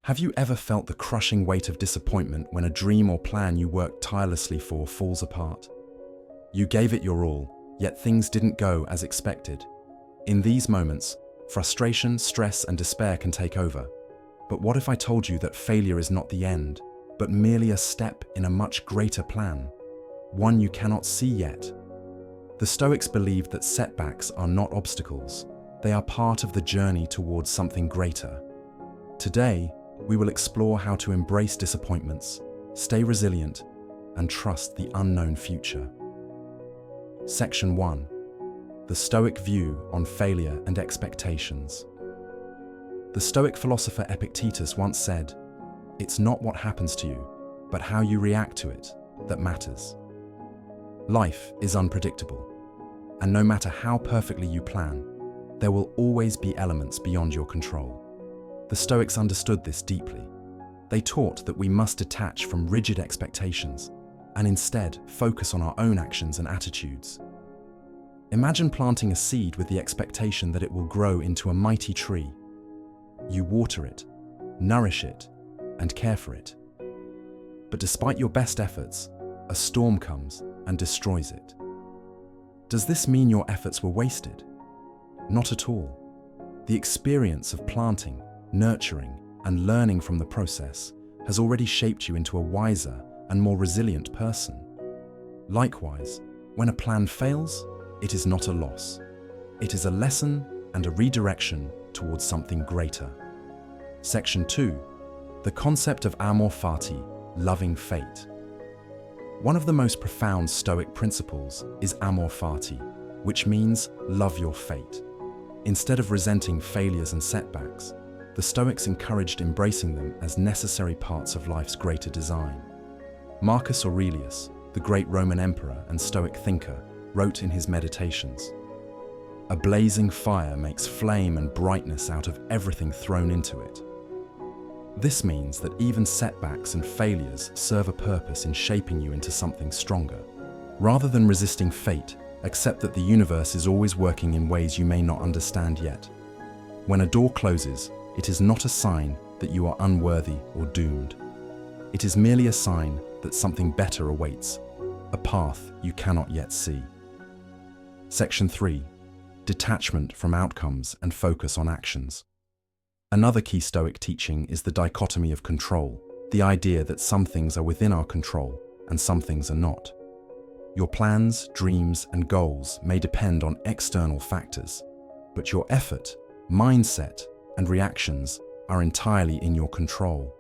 Have you ever felt the crushing weight of disappointment when a dream or plan you worked tirelessly for falls apart? You gave it your all, yet things didn't go as expected. In these moments, frustration, stress, and despair can take over. But what if I told you that failure is not the end, but merely a step in a much greater plan, one you cannot see yet? The Stoics believed that setbacks are not obstacles, they are part of the journey towards something greater. Today, we will explore how to embrace disappointments, stay resilient, and trust the unknown future. Section 1. The Stoic View on Failure and Expectations. The Stoic philosopher Epictetus once said, "It's not what happens to you, but how you react to it that matters." Life is unpredictable, and no matter how perfectly you plan, there will always be elements beyond your control. The Stoics understood this deeply. They taught that we must detach from rigid expectations and instead focus on our own actions and attitudes. Imagine planting a seed with the expectation that it will grow into a mighty tree. You water it, nourish it, and care for it. But despite your best efforts, a storm comes and destroys it. Does this mean your efforts were wasted? Not at all. The experience of planting, nurturing, and learning from the process has already shaped you into a wiser and more resilient person. Likewise, when a plan fails, it is not a loss. It is a lesson and a redirection towards something greater. Section 2. The concept of amor fati, loving fate. One of the most profound Stoic principles is amor fati, which means love your fate. Instead of resenting failures and setbacks, the Stoics encouraged embracing them as necessary parts of life's greater design. Marcus Aurelius, the great Roman emperor and Stoic thinker, wrote in his Meditations, "A blazing fire makes flame and brightness out of everything thrown into it." This means that even setbacks and failures serve a purpose in shaping you into something stronger. Rather than resisting fate, accept that the universe is always working in ways you may not understand yet. When a door closes, it is not a sign that you are unworthy or doomed. It is merely a sign that something better awaits, a path you cannot yet see. Section 3. Detachment from outcomes and focus on actions. Another key Stoic teaching is the dichotomy of control, the idea that some things are within our control and some things are not. Your plans, dreams, and goals may depend on external factors, but your effort, mindset, and reactions are entirely in your control.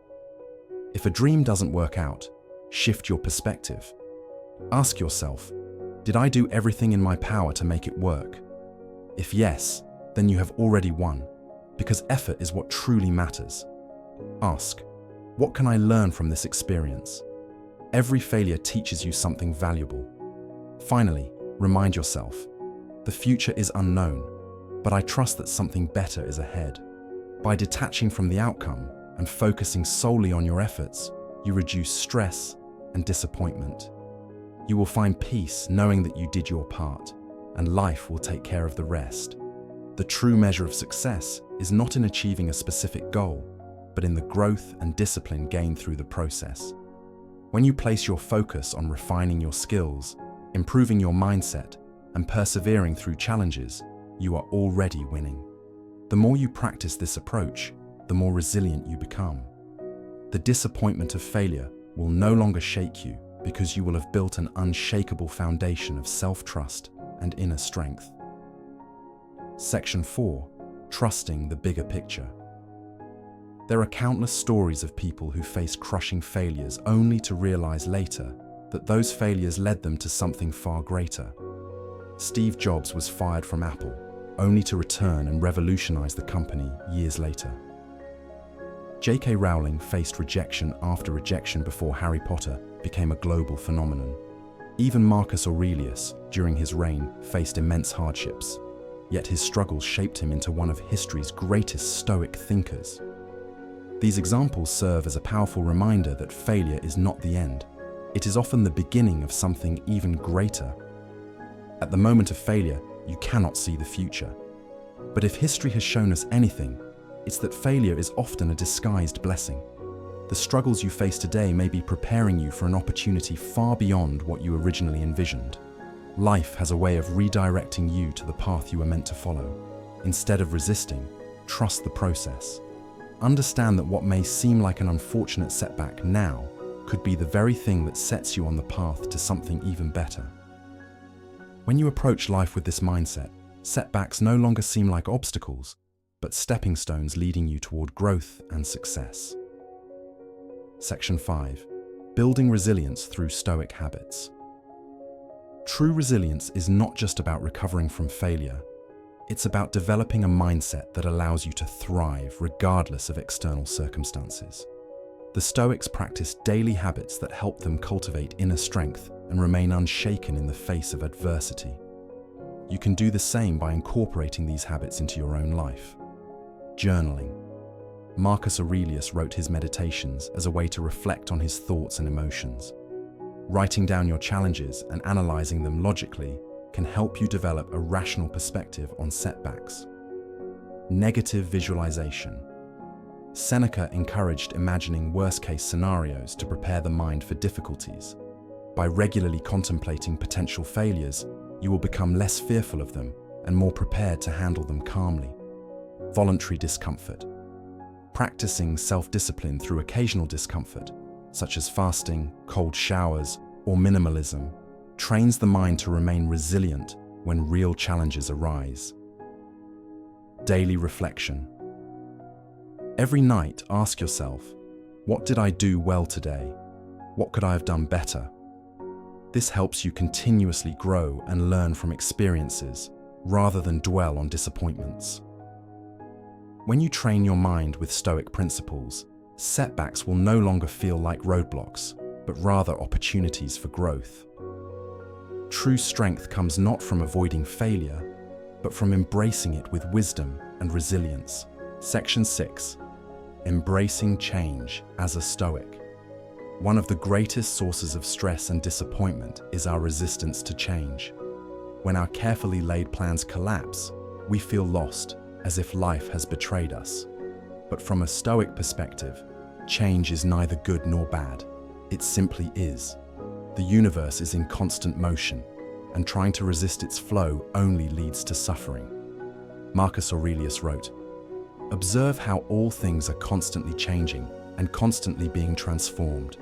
If a dream doesn't work out, shift your perspective. Ask yourself, did I do everything in my power to make it work? If yes, then you have already won, because effort is what truly matters. Ask, what can I learn from this experience? Every failure teaches you something valuable. Finally, remind yourself, the future is unknown, but I trust that something better is ahead. By detaching from the outcome and focusing solely on your efforts, you reduce stress and disappointment. You will find peace knowing that you did your part, and life will take care of the rest. The true measure of success is not in achieving a specific goal, but in the growth and discipline gained through the process. When you place your focus on refining your skills, improving your mindset, and persevering through challenges, you are already winning. The more you practice this approach, the more resilient you become. The disappointment of failure will no longer shake you because you will have built an unshakable foundation of self-trust and inner strength. Section 4. Trusting the bigger picture. There are countless stories of people who face crushing failures only to realize later that those failures led them to something far greater. Steve Jobs was fired from Apple, only to return and revolutionize the company years later. J.K. Rowling faced rejection after rejection before Harry Potter became a global phenomenon. Even Marcus Aurelius, during his reign, faced immense hardships, yet his struggles shaped him into one of history's greatest Stoic thinkers. These examples serve as a powerful reminder that failure is not the end. It is often the beginning of something even greater. At the moment of failure, you cannot see the future. But if history has shown us anything, It's that failure is often a disguised blessing. The struggles you face today may be preparing you for an opportunity far beyond what you originally envisioned. Life has a way of redirecting you to the path you were meant to follow. Instead of resisting, trust the process. Understand that what may seem like an unfortunate setback now could be the very thing that sets you on the path to something even better. When you approach life with this mindset, setbacks no longer seem like obstacles, but stepping stones leading you toward growth and success. Section 5. Building resilience through Stoic habits. True resilience is not just about recovering from failure. It's about developing a mindset that allows you to thrive regardless of external circumstances. The Stoics practiced daily habits that help them cultivate inner strength and remain unshaken in the face of adversity. You can do the same by incorporating these habits into your own life. Journaling. Marcus Aurelius wrote his meditations as a way to reflect on his thoughts and emotions. Writing down your challenges and analyzing them logically can help you develop a rational perspective on setbacks. Negative visualization. Seneca encouraged imagining worst-case scenarios to prepare the mind for difficulties. By regularly contemplating potential failures, you will become less fearful of them and more prepared to handle them calmly. Voluntary discomfort. Practicing self-discipline through occasional discomfort, such as fasting, cold showers, or minimalism, trains the mind to remain resilient when real challenges arise. Daily reflection. Every night, ask yourself, what did I do well today? What could I have done better? This helps you continuously grow and learn from experiences rather than dwell on disappointments. When you train your mind with Stoic principles, setbacks will no longer feel like roadblocks, but rather opportunities for growth. True strength comes not from avoiding failure, but from embracing it with wisdom and resilience. Section 6. Embracing change as a Stoic. One of the greatest sources of stress and disappointment is our resistance to change. When our carefully laid plans collapse, we feel lost, as if life has betrayed us. But from a Stoic perspective, change is neither good nor bad. It simply is. The universe is in constant motion, and trying to resist its flow only leads to suffering. Marcus Aurelius wrote, "Observe how all things are constantly changing and constantly being transformed."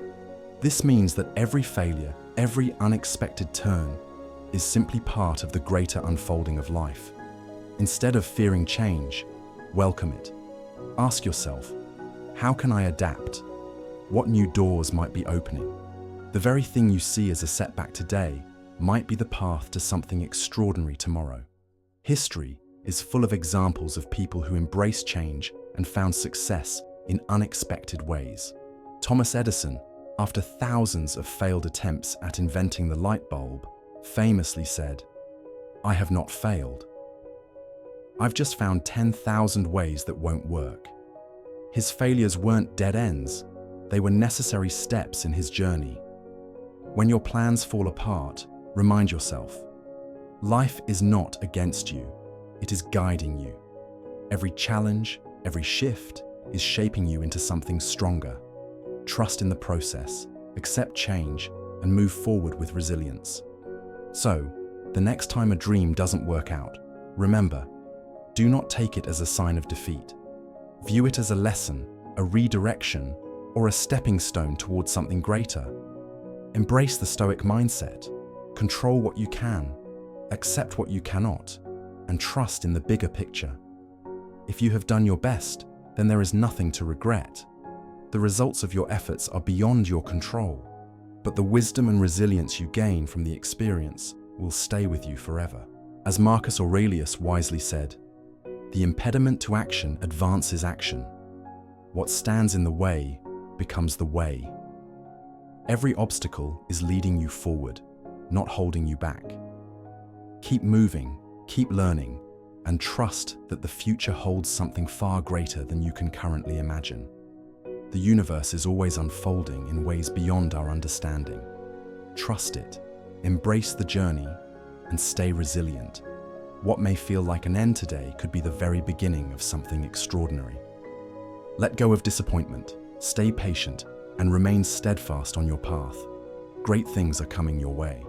This means that every failure, every unexpected turn, is simply part of the greater unfolding of life. Instead of fearing change, welcome it. Ask yourself, how can I adapt? What new doors might be opening? The very thing you see as a setback today might be the path to something extraordinary tomorrow. History is full of examples of people who embraced change and found success in unexpected ways. Thomas Edison, after thousands of failed attempts at inventing the light bulb, famously said, "I have not failed. I've just found 10,000 ways that won't work." His failures weren't dead ends, they were necessary steps in his journey. When your plans fall apart, remind yourself, life is not against you, it is guiding you. Every challenge, every shift is shaping you into something stronger. Trust in the process, accept change, and move forward with resilience. So, the next time a dream doesn't work out, remember, do not take it as a sign of defeat. View it as a lesson, a redirection, or a stepping stone towards something greater. Embrace the Stoic mindset. Control what you can, accept what you cannot, and trust in the bigger picture. If you have done your best, then there is nothing to regret. The results of your efforts are beyond your control, but the wisdom and resilience you gain from the experience will stay with you forever. As Marcus Aurelius wisely said, "The impediment to action advances action. What stands in the way becomes the way." Every obstacle is leading you forward, not holding you back. Keep moving, keep learning, and trust that the future holds something far greater than you can currently imagine. The universe is always unfolding in ways beyond our understanding. Trust it, embrace the journey, and stay resilient. What may feel like an end today could be the very beginning of something extraordinary. Let go of disappointment, stay patient, and remain steadfast on your path. Great things are coming your way.